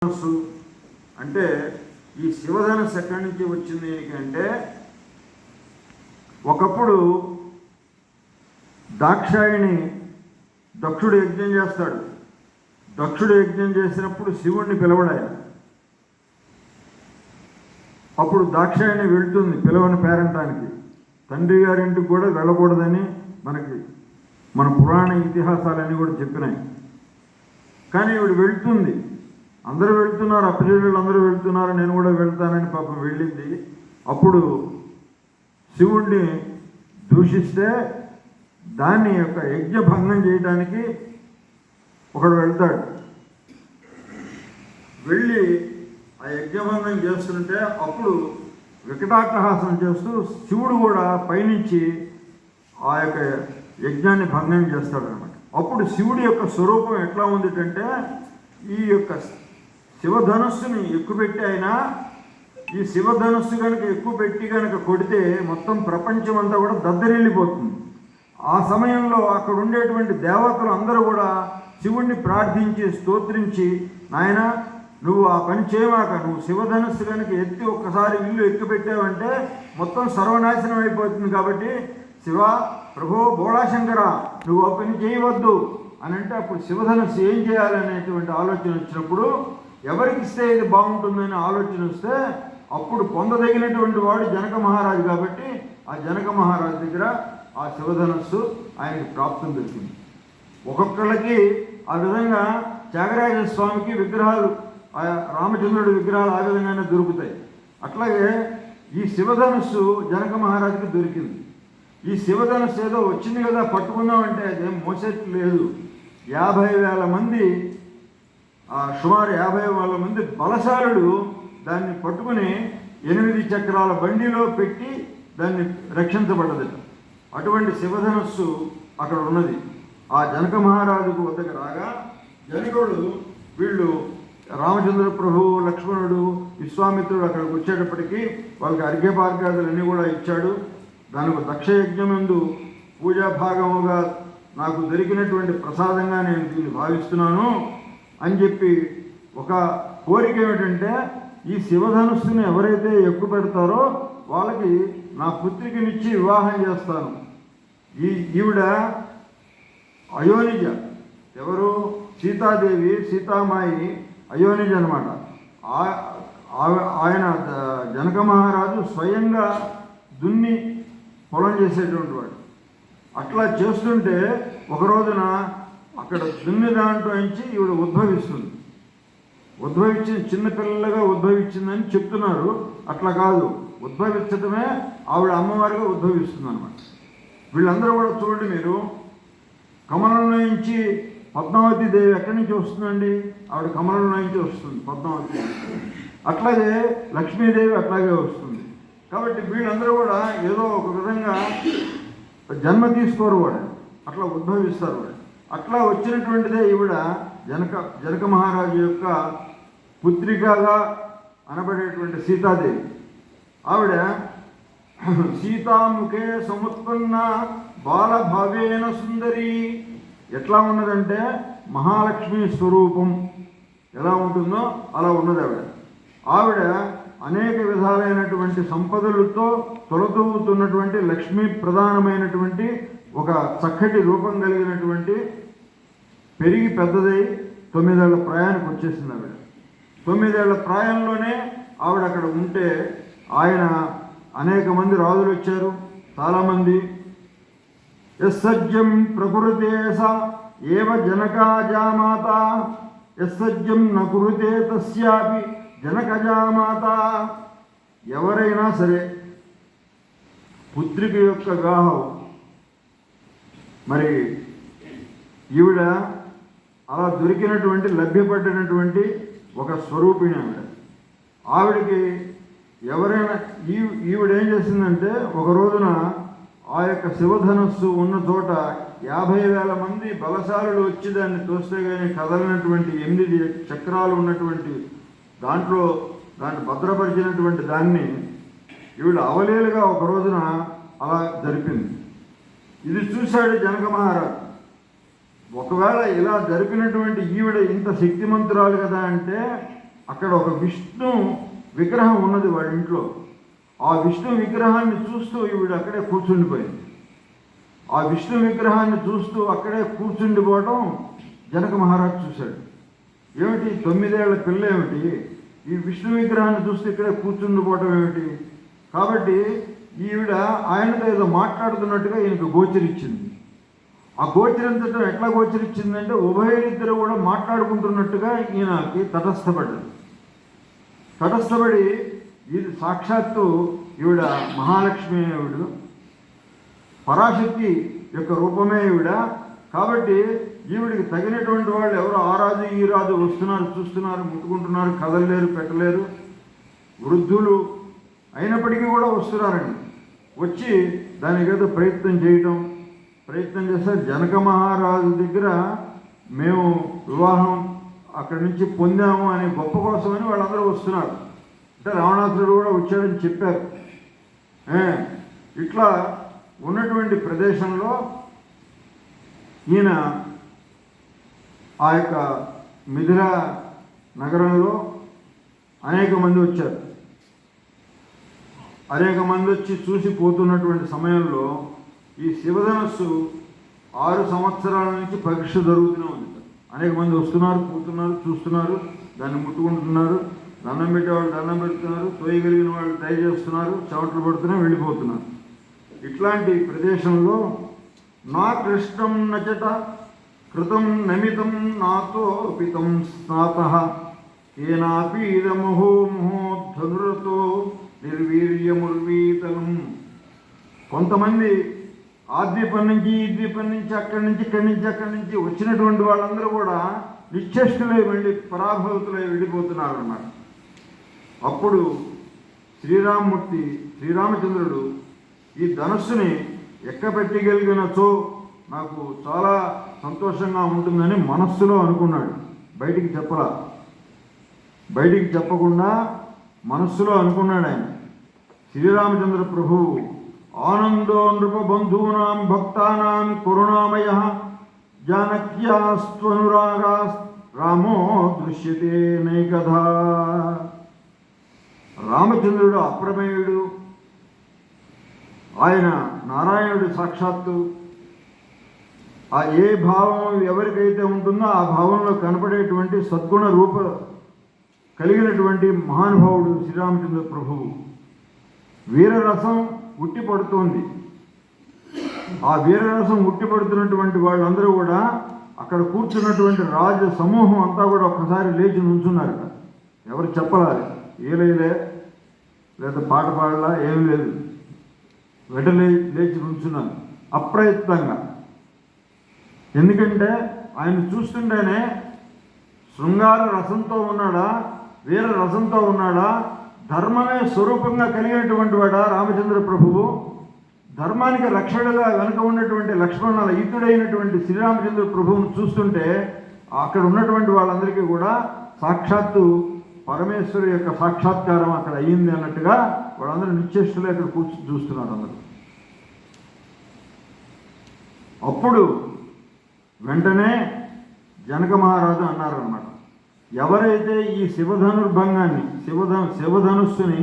అంటే ఈ శివధనస్సు ఎక్కడి నుంచి వచ్చింది అంటే, ఒకప్పుడు దాక్షాయిని దక్షుడు యజ్ఞం చేస్తాడు. దక్షుడు యజ్ఞం చేసినప్పుడు శివుణ్ణి పిలవడాయ. అప్పుడు దాక్షాయిని వెళ్తుంది పిలవని పేరంటానికి. తండ్రి గారింటికి కూడా వెళ్ళకూడదని మన పురాణ ఇతిహాసాలన్నీ కూడా చెప్పినాయి. కానీ ఇవిడు వెళ్తుంది. అందరూ వెళ్తున్నారు, అప్పచెల్లెళ్ళు అందరూ వెళ్తున్నారు, నేను కూడా వెళ్తానని పాపం వెళ్ళింది. అప్పుడు శివుణ్ణి దూషిస్తే దాన్ని యొక్క యజ్ఞభంగం చేయడానికి ఒకడు వెళ్తాడు. వెళ్ళి ఆ యజ్ఞభంగం చేస్తుంటే అప్పుడు వికటాట్టహాసం చేస్తూ శివుడు కూడా పైనుంచి ఆ యొక్క యజ్ఞాన్ని భంగం చేస్తాడనమాట. అప్పుడు శివుడి యొక్క స్వరూపం ఎట్లా ఉందిటంటే, ఈ యొక్క శివధనుస్సుని ఎక్కుపెట్టి అయినా ఈ శివధనుస్సు కనుక ఎక్కువ పెట్టి కనుక కొడితే మొత్తం ప్రపంచం అంతా కూడా దద్దరిల్లిపోతుంది. ఆ సమయంలో అక్కడ ఉండేటువంటి దేవతలు అందరూ కూడా శివుణ్ణి ప్రార్థించి స్తోత్రించి, నాయన నువ్వు ఆ పని చేయమాక, నువ్వు శివధనుస్సు కనుక ఎత్తి ఒక్కసారి ఇల్లు ఎక్కుపెట్టావంటే మొత్తం సర్వనాశనం అయిపోతుంది. కాబట్టి శివ ప్రభో బోళాశంకర నువ్వు ఆ పని చేయవద్దు అని అంటే, అప్పుడు శివధనుస్సు ఏం చేయాలనేటువంటి ఆలోచన వచ్చినప్పుడు, ఎవరికి ఇస్తే ఇది బాగుంటుందని ఆలోచన వస్తే అప్పుడు పొందదగినటువంటి వాడు జనక మహారాజు. కాబట్టి ఆ జనక మహారాజు దగ్గర ఆ శివధనుస్సు ఆయనకి ప్రాప్తం దొరికింది. ఒక్కొక్కళ్ళకి ఆ విధంగా త్యాగరాజ స్వామికి విగ్రహాలు, రామచంద్రుడి విగ్రహాలు ఆ విధంగానే దొరుకుతాయి. అట్లాగే ఈ శివధనుస్సు జనక మహారాజుకి దొరికింది. ఈ శివధనుస్సు ఏదో వచ్చింది కదా పట్టుకుందామంటే అదేం మోసేట్టు లేదు. 50,000 మంది, సుమారు 50,000 మంది బలశాలుడు దాన్ని పట్టుకుని 8 చక్రాల బండిలో పెట్టి దాన్ని రక్షించబడ్డది. అటువంటి శివధనుస్సు అక్కడ ఉన్నది. ఆ జనక మహారాజుకు వద్దకు రాగా జనకుడు వీళ్ళు రామచంద్ర ప్రభువు, లక్ష్మణుడు, విశ్వామిత్రుడు అక్కడికి వచ్చేటప్పటికీ వాళ్ళకి అర్ఘ్యపార్ఘ్యాదులన్నీ కూడా ఇచ్చాడు. దానికి దక్షయజ్ఞమందు పూజా భాగముగా నాకు దొరికినటువంటి ప్రసాదంగా నేను దీన్ని భావిస్తున్నాను అని చెప్పి ఒక కోరిక ఏమిటంటే, ఈ శివధనుస్సుని ఎవరైతే ఎక్కువ పెడతారో వాళ్ళకి నా పుత్రికనిచ్చి వివాహం చేస్తాను. ఈవిడ అయోనిజ, ఎవరు సీతాదేవి, సీతామాయి అయోనిజ అనమాట. ఆయన జనక మహారాజు స్వయంగా దున్ని పొలం చేసేటువంటి వాడు. అట్లా చేస్తుంటే ఒక రోజున అక్కడ దున్ని దాంట్లో నుంచి ఈవిడ ఉద్భవిస్తుంది. చిన్నపిల్లలుగా ఉద్భవించిందని చెప్తున్నారు. అట్లా కాదు, ఉద్భవించడమే ఆవిడ అమ్మవారిగా ఉద్భవిస్తుంది అనమాట. వీళ్ళందరూ కూడా చూడండి, మీరు కమలంలో నుంచి పద్మావతి దేవి ఎక్కడి నుంచి వస్తుందండి? ఆవిడ కమలంలో నుంచి వస్తుంది పద్మావతి. అట్లాగే లక్ష్మీదేవి అట్లాగే వస్తుంది. కాబట్టి వీళ్ళందరూ కూడా ఏదో ఒక విధంగా జన్మ తీసుకోరు వాడు, అట్లా ఉద్భవిస్తారు వాడు. అట్లా వచ్చినటువంటిదే ఈవిడ జనక మహారాజు యొక్క పుత్రికగా అనబడేటువంటి సీతాదేవి. ఆవిడ సీతాముఖే సముత్పన్న బాలభావేన సుందరి. ఎట్లా ఉన్నదంటే మహాలక్ష్మి స్వరూపం ఎలా ఉంటుందో అలా ఉన్నది ఆవిడ. ఆవిడ అనేక విధాలైనటువంటి సంపదలతో తొలతూగుతున్నటువంటి లక్ష్మీ ప్రధానమైనటువంటి ఒక చక్కటి రూపం కలిగినటువంటి, పెరిగి పెద్దదై 9 ఏళ్ల ప్రాయానికి వచ్చేసింది ఆవిడ. 9 ఏళ్ల ప్రాయంలోనే ఆవిడ అక్కడ ఉంటే ఆయన అనేక మంది రాజులు వచ్చారు, చాలామంది. యస్సజ్జం ప్రకృతేస ఏవ జనకాజామాత యస్సజ్జం న కురుతే తస్యాపి జనకజామాత. ఎవరైనా సరే పుత్రిక యొక్క వివాహం, మరి ఈవిడ అలా దొరికినటువంటి లభ్యపడినటువంటి ఒక స్వరూపిణి ఆవిడ. ఆవిడకి ఎవరైనా ఈవిడ ఏం చేసిందంటే, ఒక రోజున ఆ యొక్క శివధనుస్సు ఉన్న చోట 50,000 మంది బలశాలులు వచ్చి దాన్ని తోస్తే కానీ కదలినటువంటి 8 చక్రాలు ఉన్నటువంటి దాంట్లో దాన్ని భద్రపరిచినటువంటి దాన్ని ఈవిడ అవలేలుగా ఒక రోజున అలా జరిపింది. ఇది చూశాడు జనక మహారాజు. ఒకవేళ ఇలా జరిపినటువంటి ఈవిడ ఇంత శక్తిమంతురాలు కదా అంటే అక్కడ ఒక విష్ణు విగ్రహం ఉన్నది వాళ్ళ ఇంట్లో. ఆ విష్ణు విగ్రహాన్ని చూస్తూ ఈవిడ అక్కడే కూర్చుండిపోయింది. ఆ విష్ణు విగ్రహాన్ని చూస్తూ అక్కడే కూర్చుండిపోవడం జనక మహారాజు చూశాడు. ఏమిటి 9 ఏళ్ల పిల్ల ఏమిటి, ఈ విష్ణు విగ్రహాన్ని చూస్తూ ఇక్కడే కూర్చుండిపోవడం ఏమిటి? కాబట్టి ఈవిడ ఆయనతో ఏదో మాట్లాడుతున్నట్టుగా ఈయనకు గోచరిచ్చింది. ఆ గోచరించడం ఎట్లా గోచరిచ్చిందంటే ఉభయరిద్దరు కూడా మాట్లాడుకుంటున్నట్టుగా ఈయనకి తటస్థపడి ఇది సాక్షాత్తు ఈవిడ మహాలక్ష్మి, ఈవిడ పరాశక్తి యొక్క రూపమే ఈవిడ. కాబట్టి ఈవిడికి తగినటువంటి వాళ్ళు ఎవరు ఆ రాజు ఈ రాజు వస్తున్నారు, చూస్తున్నారు, ముట్టుకుంటున్నారు, కదలలేరు, పెట్టలేరు, వృద్ధులు అయినప్పటికీ కూడా వస్తున్నారండి. వచ్చి దానికి ఏదో ప్రయత్నం చేస్తారు. జనక మహారాజు దగ్గర మేము వివాహం అక్కడి నుంచి పొందాము అనే గొప్ప కోసమని వాళ్ళందరూ వస్తున్నారు. అంటే రావణాసురుడు కూడా వచ్చాడని చెప్పారు. ఇట్లా ఉన్నటువంటి ప్రదేశంలో ఈయన ఆ యొక్క మిథిల నగరంలో అనేక మంది వచ్చారు. అనేక మంది వచ్చి చూసి పోతున్నటువంటి సమయంలో ఈ శివధనస్సు 6 సంవత్సరాల నుంచి పరీక్ష జరుగుతూనే ఉంది. అనేక మంది వస్తున్నారు, పోతున్నారు, చూస్తున్నారు, దాన్ని ముట్టుకుంటున్నారు, దండం పెట్టేవాళ్ళు దండం పెడుతున్నారు, తోయగలిగిన వాళ్ళు దయ చేస్తున్నారు, చవట్లు పడుతున్నారు, వెళ్ళిపోతున్నారు. ఇట్లాంటి ప్రదేశంలో నా కృష్ణం నచట కృతం నమితం నాతో పితం స్నాత కేనాపి ఇదమహోమహోధనురతో నిర్వీర్యముర్వీతనం. కొంతమంది ఆ ద్వీపం నుంచి ఈ ద్వీపం నుంచి అక్కడి నుంచి వచ్చినటువంటి వాళ్ళందరూ కూడా నిశ్చేష్టులై వెళ్ళి పరాభూతులై వెళ్ళిపోతున్నారు అన్నమాట. అప్పుడు శ్రీరామచంద్రుడు ఈ ధనస్సుని ఎక్కపెట్టగలిగినచో నాకు చాలా సంతోషంగా ఉంటుందని మనస్సులో అనుకున్నాడు. బయటికి చెప్పకుండా మనస్సులో అనుకున్నాడు ఆయన. శ్రీరామచంద్ర ప్రభువు ఆనందో నృపబంధూనాం భక్తానాం కరుణామయ జానక్యాస్త్వనురాగా రామో దృశ్యతే నైకథా. రామచంద్రుడు అప్రమేయుడు, ఆయన నారాయణుడు సాక్షాత్తు. ఆ ఏ భావం ఎవరికైతే ఉంటుందో ఆ భావంలో కనపడేటువంటి సద్గుణ రూప కలిగినటువంటి మహానుభావుడు శ్రీరామచంద్ర ప్రభువు. వీరరసం ఉట్టిపడుతోంది. ఆ వీరరసం ఉట్టిపడుతున్నటువంటి వాళ్ళందరూ కూడా అక్కడ కూర్చున్నటువంటి రాజ సమూహం అంతా కూడా ఒక్కసారి లేచి నుంచున్నారు. ఎవరు చెప్పాలి, ఏలైలే లేదా పాట పాడలా ఏమి లేదు, లేచి నుంచున్నారు అప్రయత్నంగా. ఎందుకంటే ఆయన చూస్తుంటేనే శృంగార రసంతో ఉన్నాడా, వీర రసంతో ఉన్నాడా, ధర్మమే స్వరూపంగా కలిగినటువంటి వాడా రామచంద్ర ప్రభువు. ధర్మానికి రక్షణగా వెనుక ఉన్నటువంటి లక్ష్మణుల ఈతుడైనటువంటి శ్రీరామచంద్ర ప్రభువును చూస్తుంటే అక్కడ ఉన్నటువంటి వాళ్ళందరికీ కూడా సాక్షాత్తు పరమేశ్వరు యొక్క సాక్షాత్కారం అక్కడ అయ్యింది అన్నట్టుగా వాళ్ళందరూ నిశ్చేష్టులు అక్కడ కూర్చొని చూస్తున్నారు అందరూ. అప్పుడు వెంటనే జనక మహారాజు అన్నారన్నమాట, ఎవరైతే ఈ శివధనుర్భంగాన్ని శివధనుస్సుని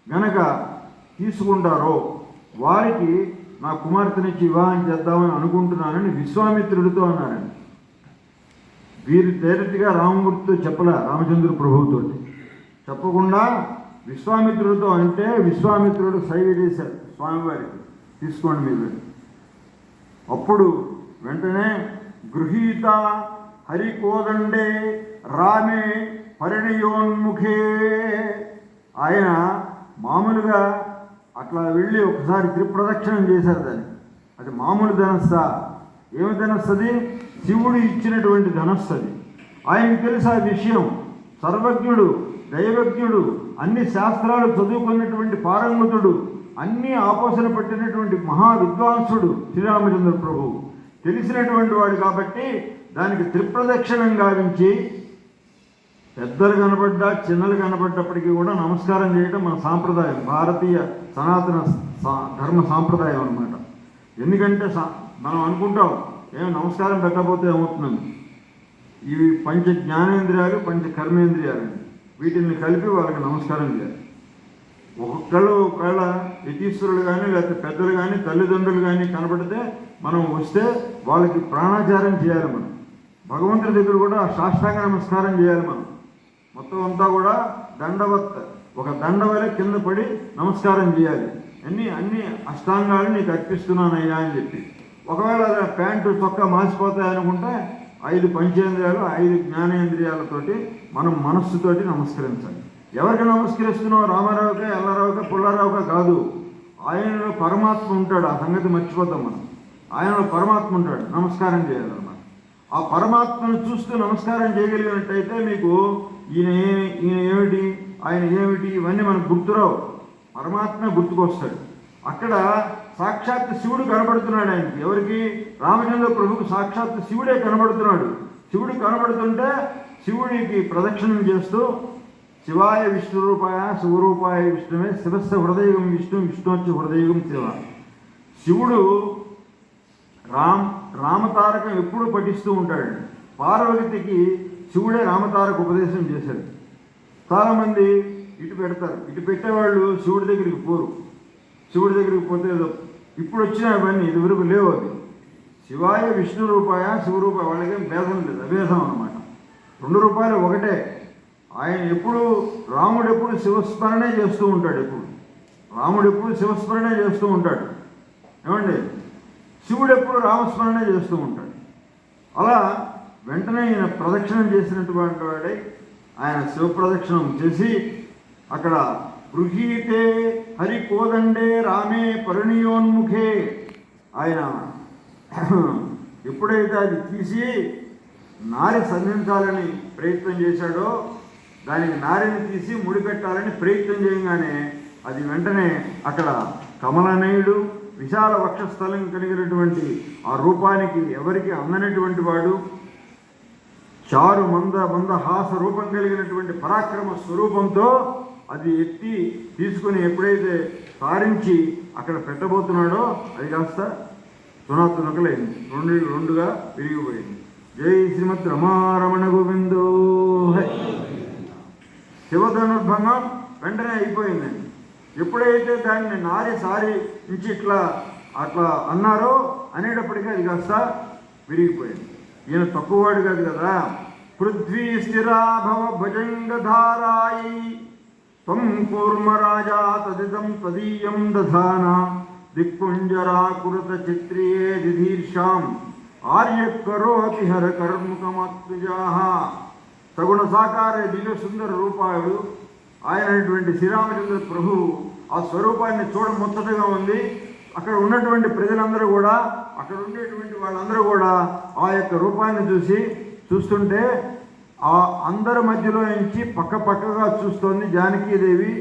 గనక తీసుకుంటారో వారికి నా కుమార్తెనిచ్చి వివాహం చేద్దామని అనుకుంటున్నానని విశ్వామిత్రుడితో అన్నారండి. వీరు డైరెక్ట్గా రామమూర్తితో చెప్పలే, రామచంద్ర ప్రభువుతో చెప్పకుండా విశ్వామిత్రుడితో అంటే విశ్వామిత్రుడు సైగ చేశారు స్వామివారికి, తీసుకోండి మీరు. అప్పుడు వెంటనే గృహీత హరికోదండే రామే పరిణయోన్ముఖే. ఆయన మామూలుగా అట్లా వెళ్ళి ఒకసారి త్రిప్రదక్షిణం చేశారు దాన్ని. అది మామూలు ధనస్సా? ఏమి ధనస్సు అది? శివుడు ఇచ్చినటువంటి ధనస్సు అది. ఆయనకు తెలుసు ఆ విషయం. సర్వజ్ఞుడు, దైవజ్ఞుడు, అన్ని శాస్త్రాలు చదువుకున్నటువంటి పారంగతుడు, అన్నీ ఆపోసన పట్టినటువంటి మహా విద్వాంసుడు శ్రీరామచంద్ర ప్రభువు. తెలిసినటువంటి వాడు కాబట్టి దానికి త్రిప్రదక్షిణం గావించి పెద్దలు కనబడ్డా చిన్నలు కనబడ్డప్పటికీ కూడా నమస్కారం చేయడం మన సాంప్రదాయం, భారతీయ సనాతన ధర్మ సాంప్రదాయం అన్నమాట. ఎందుకంటే మనం అనుకుంటాం ఏం నమస్కారం పెట్టకపోతే ఏమవుతుందని. ఇవి పంచ జ్ఞానేంద్రియాలు, పంచ కర్మేంద్రియాలు. వీటిని కలిపి వాళ్ళకి నమస్కారం చేయాలి. ఒకవేళ యతీశ్వరులు కానీ లేకపోతే పెద్దలు కానీ తల్లిదండ్రులు కానీ కనబడితే మనం వస్తే వాళ్ళకి ప్రాణాచారం చేయాలి. మనం భగవంతుడి దగ్గర కూడా సాష్టాంగ నమస్కారం చేయాలి. మనం మొత్తం అంతా కూడా దండవత్, ఒక దండ వలె కింద పడి నమస్కారం చేయాలి. అన్ని అష్టాంగాలు నీకు అర్పిస్తున్నానయ్యా అని చెప్పి. ఒకవేళ ప్యాంటు చొక్కా మాసిపోతాయి అనుకుంటే 5 పంచేంద్రియాలు 5 జ్ఞానేంద్రియాలతోటి మనం మనస్సుతోటి నమస్కరించాలి. ఎవరికి నమస్కరిస్తున్నావు? రామారావుకే, ఎల్లారావుకే, పుల్లారావుకే కాదు. ఆయనలో పరమాత్మ ఉంటాడు. ఆ సంగతి మర్చిపోతాం మనం. ఆయనలో పరమాత్మ ఉంటాడు, నమస్కారం చేయాలన్నమాట. ఆ పరమాత్మను చూస్తూ నమస్కారం చేయగలిగినట్టయితే మీకు ఈయన ఏమిటి, ఆయన ఏమిటి, ఇవన్నీ మనకు గుర్తురావు. పరమాత్మ గుర్తుకొస్తాడు. అక్కడ సాక్షాత్ శివుడు కనబడుతున్నాడు ఆయనకి. ఎవరికి? రామచంద్ర ప్రభుకు సాక్షాత్ శివుడే కనబడుతున్నాడు. శివుడు కనబడుతుంటే శివుడికి ప్రదక్షిణం చేస్తూ శివాయ విష్ణు రూపాయ శివరూపాయ విష్ణువే శివస్య హృదయం విష్ణు విష్ణువచ్చి హృదయం శివ. శివుడు రామతారకం ఎప్పుడూ పఠిస్తూ ఉంటాడు. పార్వతికి శివుడే రామతారక ఉపదేశం చేశాడు. చాలామంది ఇటు పెడతారు, ఇటు పెట్టేవాళ్ళు శివుడి దగ్గరికి పోరు. శివుడి దగ్గరికి పోతే ఇప్పుడు వచ్చిన అవన్నీ ఇదివరకు లేవు. అవి శివాయ విష్ణు రూపాయ శివరూపాయ, వాళ్ళకేం భేదం లేదు, అభేదం అన్నమాట. 2 రూపాయలు ఒకటే. ఆయన రాముడు ఎప్పుడు శివస్మరణే చేస్తూ ఉంటాడు. రాముడు ఎప్పుడు శివస్మరణే చేస్తూ ఉంటాడు. ఏమండి? శివుడు ఎప్పుడు రామస్మరణే చేస్తూ ఉంటాడు. అలా వెంటనే ఈయన ప్రదక్షిణం చేసినటువంటి వాడే ఆయన శివ ప్రదక్షిణం చేసి అక్కడ గృహీతే హరి కోదండే రామే పరిణయోన్ముఖే, ఆయన ఎప్పుడైతే అది తీసి నారి సంధించాలని ప్రయత్నం చేశాడో, దానికి నారిని తీసి ముడిపెట్టాలని ప్రయత్నం చేయగానే అది వెంటనే అక్కడ కమలనయుడు, విశాల వక్షస్థలం కలిగినటువంటి ఆ రూపానికి ఎవరికి అందనటువంటి వాడు, చారు మందహాస రూపం కలిగినటువంటి పరాక్రమ స్వరూపంతో అది ఎత్తి తీసుకుని ఎప్పుడైతే సారించి అక్కడ పెట్టబోతున్నాడో అది కాస్త తునకలైంది, రెండుగా విరిగిపోయింది. జై శ్రీమద్ రమారమణ గోవిందో. శివధనుర్భంగం వెంటనే అయిపోయిందండి. ఎప్పుడైతే దాన్ని నారి సారి నుంచి అట్లా అన్నారో అనేటప్పటికీ అది కాస్త విరిగిపోయింది. ఈయన తక్కువవాడు కాదు కదా. పృథ్వీ స్థిరాభవ భుజంగధారాయి త్వం కూర్మరాజా తదిదం తదీయం దధాన దిక్పుంజరాకృత చిత్రియే దిధీర్షాం ఆర్యకరోతి హర కర్ముకమాత్మజాః. సగుణ సాకార దివ్య సుందర రూపాయుడు ఆయనటువంటి శ్రీరామచంద్ర ప్రభువు ఆ స్వరూపాన్ని చూడముచ్చటగా ఉంది. అక్కడ ఉన్నటువంటి ప్రజలందరూ కూడా, అక్కడ ఉండేటువంటి వాళ్ళందరూ కూడా ఆ యొక్క రూపాన్ని చూస్తుంటే ఆ అందరి మధ్యలో నుంచి పక్కగా చూస్తోంది జానకీదేవి.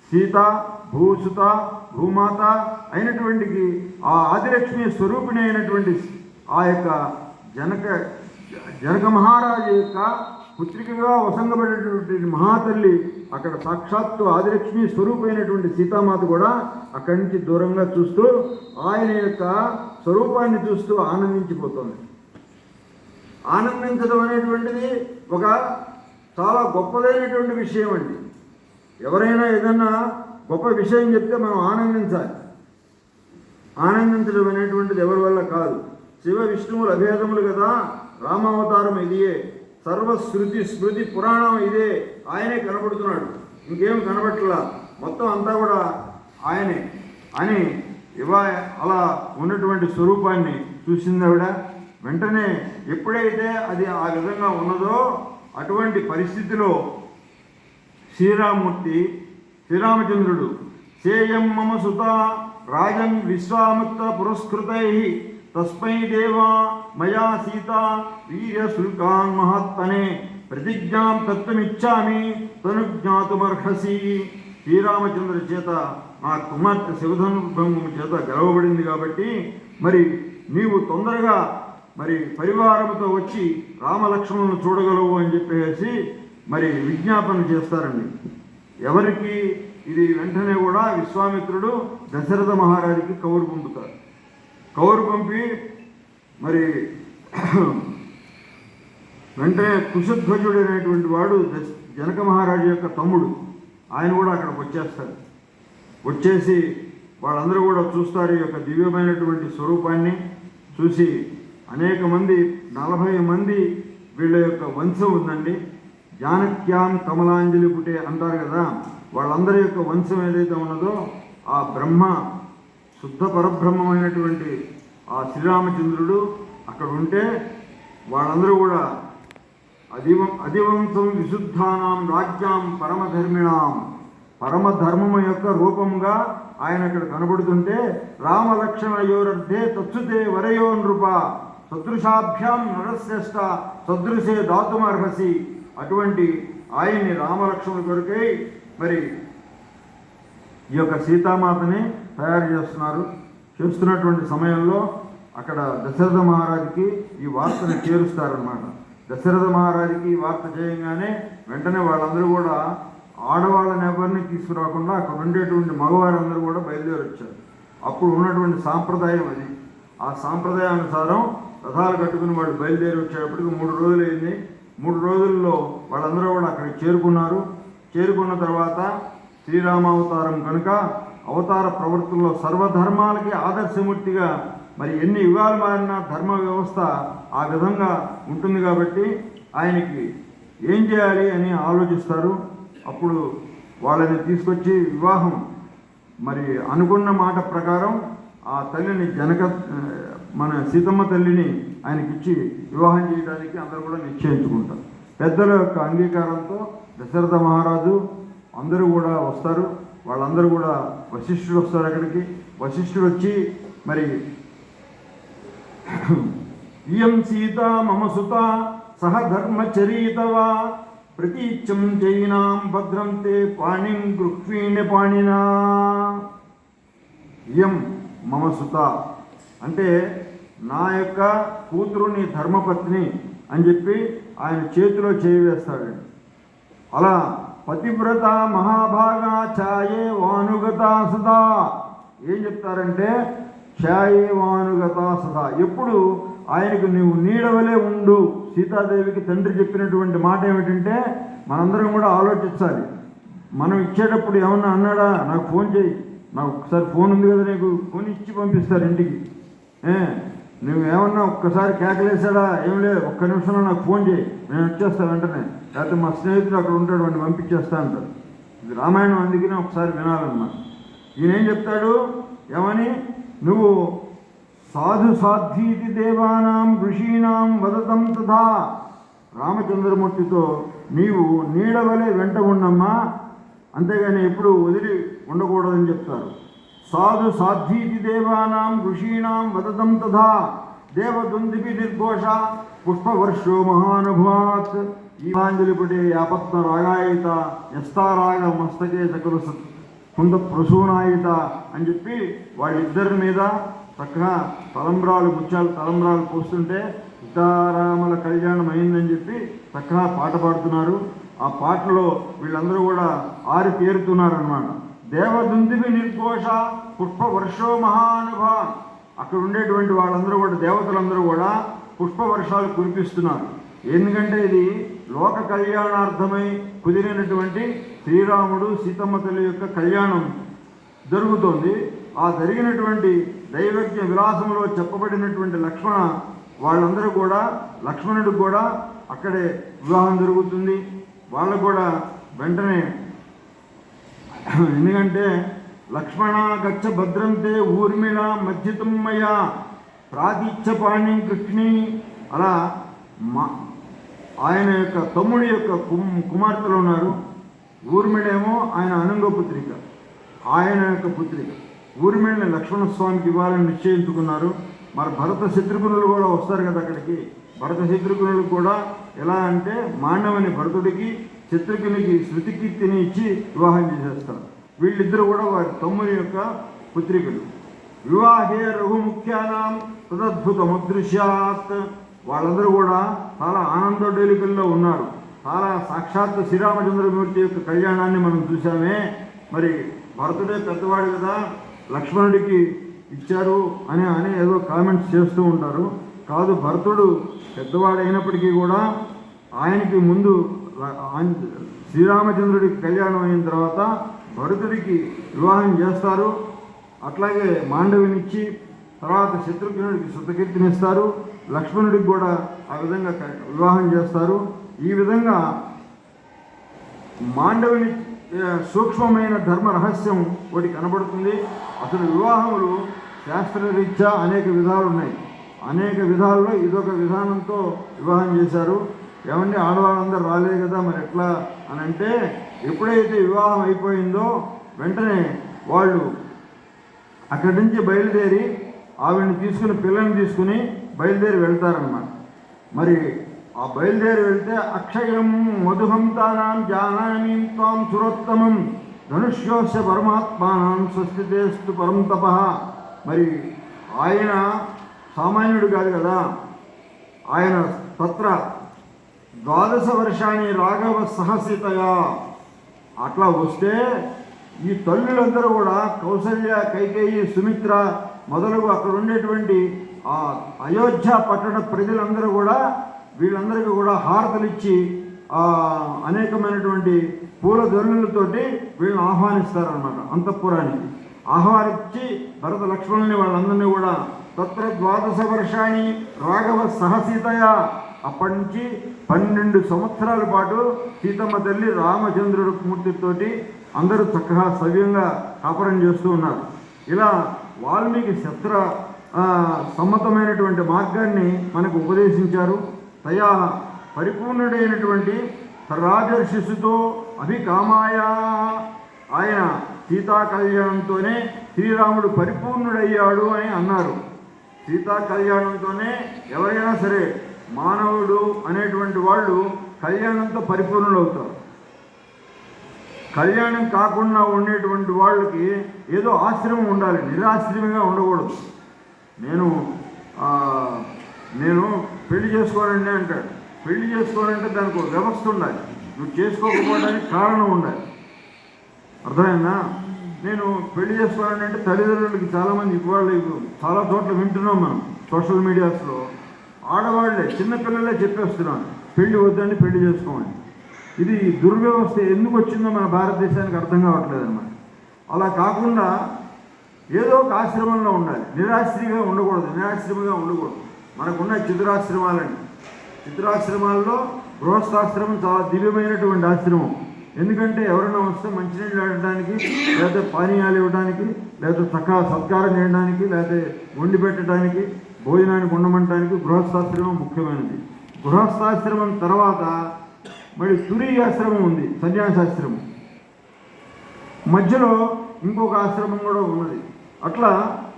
సీత, భూసుత, భూమాత అయినటువంటి ఆ ఆదిలక్ష్మి స్వరూపిణి అయినటువంటి ఆ యొక్క జనక మహారాజు యొక్క పుత్రికగా వసంగబడినటువంటి మహాతల్లి అక్కడ సాక్షాత్తు ఆదిలక్ష్మి స్వరూపమైనటువంటి సీతామాత కూడా అక్కడి నుంచి దూరంగా చూస్తూ ఆయన యొక్క స్వరూపాన్ని చూస్తూ ఆనందించిపోతుంది. ఆనందించడం అనేటువంటిది ఒక చాలా గొప్పదైనటువంటి విషయం అండి. ఎవరైనా ఏదన్నా గొప్ప విషయం చెప్తే మనం ఆనందించాలి. ఆనందించడం అనేటువంటిది ఎవరి వల్ల కాదు. శివ విష్ణువులు అభేదములు కదా. రామావతారం ఇదియే, సర్వశృతి స్మృతి పురాణం ఇదే. ఆయనే కనబడుతున్నాడు, ఇంకేం కనబట్టలా. మొత్తం అంతా కూడా ఆయనే అని అలా ఉన్నటువంటి స్వరూపాన్ని చూసింది ఆవిడ. వెంటనే ఎప్పుడైతే అది ఆ విధంగా ఉన్నదో అటువంటి పరిస్థితిలో శ్రీరామచంద్రుడు సేయం మమ సుత రాజం విశ్వామిత్ర పురస్కృతై తస్మై దేవా మయా సీత వీర్యశుల్కాన్ మహాత్మనే ప్రతిజ్ఞాం తత్వమిచ్చామి తనుజ్ఞాతుమర్హసి. శ్రీరామచంద్ర చేత నా కుమార్తె శివధనుర్భంగం చేత గెలవబడింది కాబట్టి మరి నీవు తొందరగా మరి పరివారంతో వచ్చి రామలక్ష్మణులను చూడగలవు అని చెప్పేసి మరి విజ్ఞాపన చేస్తారండి. ఎవరికి ఇది వెంటనే కూడా విశ్వామిత్రుడు దశరథ మహారాజుకి కౌరు పంపుతారు. కౌరు పంపి మరి వెంటనే కుశధ్వజుడు అనేటువంటి వాడు జనక మహారాజు యొక్క తమ్ముడు, ఆయన కూడా అక్కడికి వచ్చేస్తారు. వచ్చేసి వాళ్ళందరూ కూడా చూస్తారు ఈ యొక్క దివ్యమైనటువంటి స్వరూపాన్ని. చూసి అనేక మంది 40 మంది వీళ్ళ యొక్క వంశం ఉందండి. జానక్యాం కమలాంజలి పుటే అంటారు కదా, వాళ్ళందరి యొక్క వంశం ఏదైతే ఉన్నదో ఆ బ్రహ్మ, శుద్ధ పరబ్రహ్మమైనటువంటి ఆ శ్రీరామచంద్రుడు అక్కడ ఉంటే వాళ్ళందరూ కూడా అధివంశం విశుద్ధానాం రాజ్యాం పరమధర్మిణాం, పరమధర్మము యొక్క రూపంగా ఆయన అక్కడ కనబడుతుంటే రామలక్ష్మణయోరర్ధే తత్సుతే వరయో నృప సదృశాభ్యాం నరశ్రేష్ట సదృశే దాతుమర్హసి. అటువంటి ఆయన్ని రామలక్ష్మణుల కొరకై మరి ఈ యొక్క సీతామాతని తయారు చేస్తున్నటువంటి సమయంలో అక్కడ దశరథ మహారాజుకి ఈ వార్తను చేరుస్తారనమాట. దశరథ మహారాజుకి ఈ వార్త చేయగానే వెంటనే వాళ్ళందరూ కూడా ఆడవాళ్ళని ఎవరిని తీసుకురాకుండా అక్కడ ఉండేటువంటి మగవారందరూ కూడా బయలుదేరి వచ్చారు. అప్పుడు ఉన్నటువంటి సాంప్రదాయం అది. ఆ సాంప్రదాయానుసారం రథాలు కట్టుకుని వాళ్ళు బయలుదేరి వచ్చేటప్పటికి 3 రోజులు అయింది. 3 రోజుల్లో వాళ్ళందరూ కూడా అక్కడికి చేరుకున్నారు. చేరుకున్న తర్వాత శ్రీరామావతారం కనుక అవతార ప్రవృత్తుల్లో సర్వధర్మాలకి ఆదర్శమూర్తిగా మరి ఎన్ని యుగాలు మారినా ధర్మ వ్యవస్థ ఆ విధంగా ఉంటుంది కాబట్టి ఆయనకి ఏం చేయాలి అని ఆలోచిస్తారు. అప్పుడు వాళ్ళని తీసుకొచ్చి వివాహం మరి అనుకున్న మాట ప్రకారం ఆ తల్లిని మన సీతమ్మ తల్లిని ఆయనకిచ్చి వివాహం చేయడానికి అందరూ కూడా నిశ్చయించుకుంటారు. పెద్దల యొక్క అంగీకారంతో దశరథ మహారాజు అందరూ కూడా వస్తారు. వాళ్ళందరూ కూడా వశిష్ఠుడు వస్తారు అక్కడికి. వశిష్ఠుడు వచ్చి మరి ఇయం సీత మమ సుత సహ ధర్మచరీతవా ప్రతీచ్యం జైనాం భద్రం తే పాణిం గృహ్వీణ పాణినా. ఇయం మమ సుత అంటే నా యొక్క కూతురు నీ ధర్మపత్ని అని చెప్పి ఆయన చేతిలో చేయి వేస్తాడండి. అలా పతివ్రత మహాభాగా ఛాయే వానుగత సదా. ఏం చెప్తారంటే ఛాయే వానుగత సదా, ఎప్పుడు ఆయనకు నువ్వు నీడవలే ఉండు. సీతాదేవికి తండ్రి చెప్పినటువంటి మాట ఏమిటంటే మనందరం కూడా ఆలోచించాలి. మనం ఇచ్చేటప్పుడు ఏమన్నా అన్నాడా, నాకు ఫోన్ చేయి, నాకు ఒకసారి ఫోన్ ఉంది కదా నీకు, ఫోన్ ఇచ్చి పంపిస్తారు ఇంటికి. నువ్వు ఏమన్నా ఒక్కసారి కేకలేసాడా, ఏం లేదు, ఒక్క నిమిషంలో నాకు ఫోన్ చేయి, నేను వచ్చేస్తాను వెంటనే, లేకపోతే మా స్నేహితుడు అక్కడ ఉంటాడు వాడిని పంపించేస్తా అంటారు. ఇది రామాయణం, అందుకనే ఒకసారి వినాలన్నమాట. ఈయన ఏం చెప్తాడు, ఏమని, నువ్వు సాధు సాధ్వీతి దేవానాం ఋషీణాం వదతం తథా. రామచంద్రమూర్తితో నీవు నీడవలే వెంట ఉండమ్మా, అంతేగాని ఎప్పుడు వదిలి ఉండకూడదని చెప్తారు. సాధు సాధ్వీతి దేవానాం ఋషీణాం వదతం తథా దేవదుందిపి నిర్ఘోష పుష్పవర్షో మహానుభాత్. ఈమాంజలిపుటే యాపత్న రాగాయిత యస్తారాగ మస్తకే చకులు కుంద ప్రసూనాయిత అని చెప్పి వాళ్ళిద్దరి మీద చక్కగా ముత్యాలు తలంబ్రాలు పోస్తుంటే సీతారాముల కళ్యాణం అయిందని చెప్పి చక్కగా పాట పాడుతున్నారు. ఆ పాటలో వీళ్ళందరూ కూడా ఆరి తేరుతున్నారు అన్నమాట. దేవదుందివి నిర్ఘోష పుష్పవర్షో మహానుభా. అక్కడ ఉండేటువంటి వాళ్ళందరూ కూడా, దేవతలందరూ కూడా పుష్పవర్షాలు కురిపిస్తున్నారు. ఎందుకంటే ఇది లోక కళ్యాణార్థమై కుదిరినటువంటి శ్రీరాముడు సీతమ్మ తల్లి యొక్క కళ్యాణం జరుగుతోంది. ఆ జరిగినటువంటి దైవజ్ఞ విలాసంలో చెప్పబడినటువంటి లక్ష్మణ వాళ్ళందరూ కూడా, లక్ష్మణుడికి కూడా అక్కడే వివాహం జరుగుతుంది. వాళ్ళకు కూడా వెంటనే, ఎందుకంటే లక్ష్మణ గచ్చ భద్రంతే ఊర్మిళ మధ్యతుమ్మయ ప్రాతీచ్ఛపాణి కృష్ణి. అలా ఆయన యొక్క తమ్ముడి యొక్క కుమార్తెలు ఉన్నారు. ఊర్మిళేమో ఆయన అనంగ పుత్రిక, ఆయన యొక్క పుత్రిక. ఊర్మిళని లక్ష్మణస్వామికి ఇవ్వాలని నిశ్చయించుకున్నారు. మరి భరత శత్రుఘ్నులు కూడా వస్తారు కదా అక్కడికి. భరత శత్రుఘ్నులు కూడా ఎలా అంటే మాండవుని భరతుడికి, శత్రుఘ్నునికి శృతికీర్తిని ఇచ్చి వివాహం చేసేస్తారు. వీళ్ళిద్దరూ కూడా వారి తమ్ముని యొక్క పుత్రికలు. వివాహే రఘుముఖ్యానాం తదద్భుతముదృశ్యాత్. వాళ్ళందరూ కూడా చాలా ఆనందోడేలికల్లో ఉన్నారు. చాలా సాక్షాత్ శ్రీరామచంద్రమూర్తి యొక్క కళ్యాణాన్ని మనం చూసామే. మరి భరతుడే పెద్దవాడు కదా, లక్ష్మణుడికి ఇచ్చారు అని ఏదో కామెంట్స్ చేస్తూ ఉంటారు. కాదు, భరతుడు పెద్దవాడు అయినప్పటికీ కూడా ఆయనకి ముందు శ్రీరామచంద్రుడికి కళ్యాణం అయిన తర్వాత భరతుడికి వివాహం చేస్తారు. అట్లాగే మాండవినిచ్చి తర్వాత శత్రుఘ్నుడికి శృతకీర్తినిస్తారు. లక్ష్మణుడికి కూడా ఆ విధంగా వివాహం చేస్తారు. ఈ విధంగా మాండవిని సూక్ష్మమైన ధర్మ రహస్యం ఒకటి కనబడుతుంది. అసలు వివాహములు శాస్త్రరీత్యా అనేక విధాలు ఉన్నాయి. అనేక విధాల్లో ఇదొక విధానంతో వివాహం చేశారు. ఏమంటే ఆడవాళ్ళందరూ రాలే కదా, మరి ఎట్లా అని అంటే, ఎప్పుడైతే వివాహం అయిపోయిందో వెంటనే వాళ్ళు అక్కడి నుంచి బయలుదేరి ఆవిడని తీసుకుని పిల్లల్ని తీసుకుని బయలుదేరి వెళ్తారన్నమాట. మరి ఆ బయలుదేరి వెళ్తే అక్షయం మధుహంతానాం జానామి త్వాం సురోత్తమం ధనుష్యోస్య పరమాత్మానం స్వస్తితేస్తు పరం తపః. మరి ఆయన సామాన్యుడు కాదు కదా, ఆయన తత్ర 12 వర్షాన్ని రాఘవ సహసితయా. అట్లా వస్తే ఈ తల్లులందరూ కూడా కౌసల్య, కైకేయి, సుమిత్ర మొదలగు అక్కడ ఉండేటువంటి ఆ అయోధ్య పట్టణ ప్రజలందరూ కూడా వీళ్ళందరికీ కూడా హారతలు ఇచ్చి అనేకమైనటువంటి పూల దొరులతోటి వీళ్ళని ఆహ్వానిస్తారనమాట. అంతఃపురానికి ఆహ్వానించి భరత లక్ష్మణుని వాళ్ళందరినీ కూడా తత్ర 12 వర్షాన్ని రాఘవ సహసీతయ. అప్పటి నుంచి 12 సంవత్సరాల పాటు సీతమ్మ తల్లి రామచంద్రుడి మూర్తితోటి అందరూ చక్కగా సవ్యంగా కాపురం చేస్తూ ఉన్నారు. ఇలా వాల్మీకి శస్త్ర సమ్మతమైనటువంటి మార్గాన్ని మనకు ఉపదేశించారు. తయా పరిపూర్ణుడైనటువంటి రాజర్షిసుతో అభికామాయ. ఆయన సీతా కళ్యాణంతోనే శ్రీరాముడు పరిపూర్ణుడయ్యాడు అని అన్నారు. సీతా కళ్యాణంతోనే ఎవరైనా సరే మానవుడు అనేటువంటి వాళ్ళు కళ్యాణంతో పరిపూర్ణులవుతారు. కళ్యాణం కాకుండా ఉండేటువంటి వాళ్ళకి ఏదో ఆశ్రమం ఉండాలి, నిరాశ్రమంగా ఉండకూడదు. నేను పెళ్లి చేసుకోనండి అంటాడు. పెళ్లి చేసుకోవాలంటే దానికి ఒక వ్యవస్థ ఉండాలి. నువ్వు చేసుకోకపోవడానికి కారణం ఉండాలి. అర్థమైందా? నేను పెళ్లి చేసుకోవాలంటే అంటే తల్లిదండ్రులకి చాలామంది ఇవాళ చాలా చోట్ల వింటున్నాం మనం సోషల్ మీడియాస్లో. ఆడవాళ్లే చిన్నపిల్లలే చెప్పేస్తున్నాను పెళ్లి వద్దండి, పెళ్లి చేసుకోండి. ఇది దుర్వ్యవస్థ ఎందుకు వచ్చిందో మన భారతదేశానికి అర్థం కావట్లేదు అన్నమాట. అలా కాకుండా ఏదో ఒక ఆశ్రమంలో ఉండాలి, నిరాశ్రమంగా ఉండకూడదు. మనకున్న చతురాశ్రమాలండి. చతురాశ్రమాల్లో గృహస్థాశ్రమం చాలా దివ్యమైనటువంటి ఆశ్రమం. ఎందుకంటే ఎవరైనా వస్తే మంచినీళ్ళు ఆడటానికి, లేకపోతే పానీయాలు ఇవ్వడానికి, లేకపోతే చక్కగా సత్కారం చేయడానికి, లేకపోతే వండి పెట్టడానికి, భోజనానికి ఉండమంటానికి గృహస్థాశ్రమం ముఖ్యమైనది. గృహస్థాశ్రమం తర్వాత మరి తురీయాశ్రమం ఉంది, సన్యాసాశ్రమం. మధ్యలో ఇంకొక ఆశ్రమం కూడా ఉన్నది. అట్లా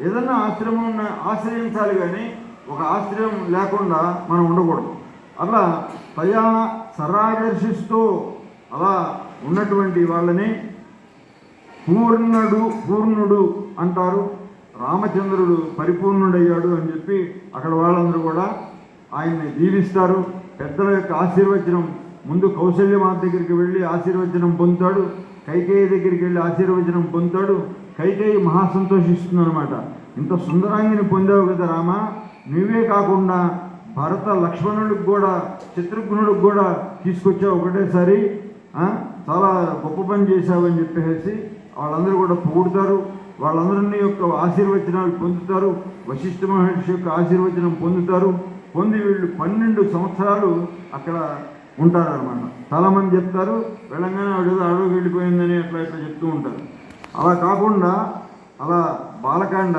ఏదన్నా ఆశ్రమం ఆశ్రయించాలి, కానీ ఒక ఆశ్రయం లేకుండా మనం ఉండకూడదు. అట్లా తయా సరాదర్శిస్తూ అలా ఉన్నటువంటి వాళ్ళని పూర్ణుడు అంటారు. రామచంద్రుడు పరిపూర్ణుడయ్యాడు అని చెప్పి అక్కడ వాళ్ళందరూ కూడా ఆయన్ని దీవిస్తారు. పెద్దల యొక్క ఆశీర్వచనం, ముందు కౌసల్యమాత దగ్గరికి వెళ్ళి ఆశీర్వచనం పొందుతాడు, కైకేయి దగ్గరికి వెళ్ళి ఆశీర్వచనం పొందుతాడు. కైకేయి మహాసంతోషిస్తుంది అనమాట. ఇంత సుందరాంగిని పొందావు కదా రామ, నువ్వే కాకుండా భరత లక్ష్మణుడికి కూడా శత్రుఘ్నుడికి కూడా తీసుకొచ్చావు ఒకటేసారి, చాలా గొప్ప పని చేశావని చెప్పేసి వాళ్ళందరూ కూడా పొగుడుతారు. వాళ్ళందరినీ యొక్క ఆశీర్వచనాలు పొందుతారు. వశిష్ఠ మహర్షి యొక్క ఆశీర్వచనం పొందుతారు. పొంది వీళ్ళు 12 సంవత్సరాలు అక్కడ ఉంటారనమాట. చాలామంది చెప్తారు వెళ్ళంగానే అడవికి వెళ్ళిపోయిందని అట్లా చెప్తూ ఉంటారు. అలా కాకుండా అలా బాలకాండ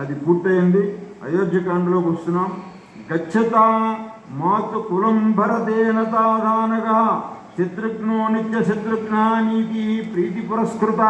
అది పూర్తయింది. అయోధ్యకాండలోకి వస్తున్నాం. గచ్చత మాతు కులం భరతేన తాదానగా శత్రుఘ్నో నిత్య శత్రుఘ్న నీతి ప్రీతి పురస్కృత.